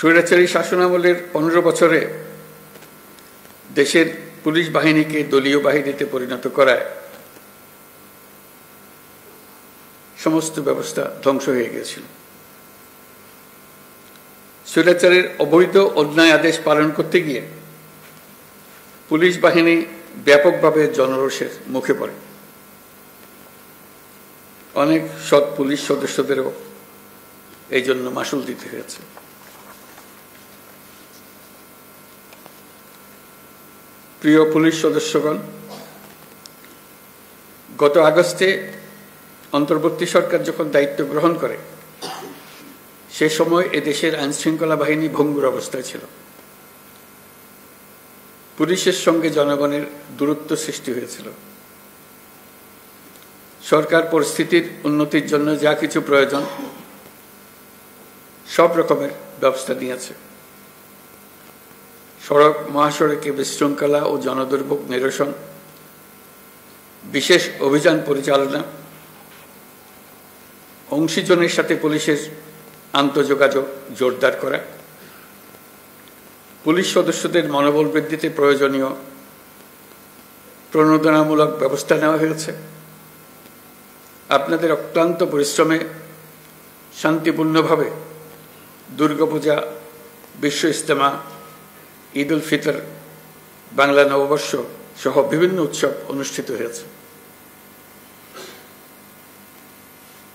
স্বৈরাচারী শাসনামলের 15 বছরে দেশের পুলিশ বাহিনীকে দলীয় বাহিনীতে পরিণত করায় সমস্ত ব্যবস্থা ধ্বংস হয়ে গিয়েছিল। স্বৈরাচারের অবৈধ অন্যায় আদেশ পালন করতে গিয়ে পুলিশ বাহিনী ব্যাপকভাবে জনরোষের মুখে পড়ে। অনেক সৎ পুলিশ সদস্যদেরও এই জন্য মাশুল দিতে হয়েছে। প্রিয় পুলিশ সদস্যগণ, গত আগস্টে অন্তর্বর্তী সরকার যখন দায়িত্ব গ্রহণ করে সে সময় এদেশের আইনশৃঙ্খলা বাহিনী ভঙ্গুর অবস্থায় ছিল। পুলিশের সঙ্গে জনগণের দূরত্ব সৃষ্টি হয়েছিল। সরকার পরিস্থিতির উন্নতির জন্য যা কিছু প্রয়োজন সব রকমের ব্যবস্থা নিয়েছে। সড়ক মহাসড়কে বিশৃঙ্খলা ও জনদুর্ভোগ নিরসন, বিশেষ অভিযান পরিচালনা, অংশীজনের সাথে পুলিশের আন্তঃযোগাযোগ জোরদার করা, পুলিশ সদস্যদের মনোবল বৃদ্ধিতে প্রয়োজনীয় প্রণোদনামূলক ব্যবস্থা নেওয়া হয়েছে। আপনাদের অক্লান্ত পরিশ্রমে শান্তিপূর্ণভাবে দুর্গাপূজা, বিশ্ব ইজতেমা, ঈদ উল ফিতর, বাংলা নববর্ষ সহ বিভিন্ন উৎসব অনুষ্ঠিত হয়েছে।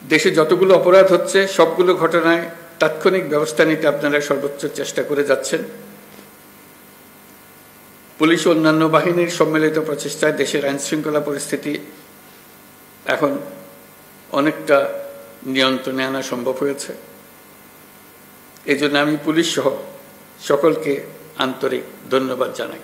দেশে যতগুলো অপরাধ হচ্ছে সবগুলো ঘটনায় তাৎক্ষণিক ব্যবস্থা নিতে আপনারা সর্বোচ্চ চেষ্টা করে যাচ্ছেন। পুলিশ ও অন্যান্য বাহিনীর সম্মিলিত প্রচেষ্টায় দেশের আইনশৃঙ্খলা পরিস্থিতি এখন অনেকটা নিয়ন্ত্রণে আনা সম্ভব হয়েছে। এই জন্য আমি পুলিশ সহ সকলকে আন্তরিক ধন্যবাদ জানাই।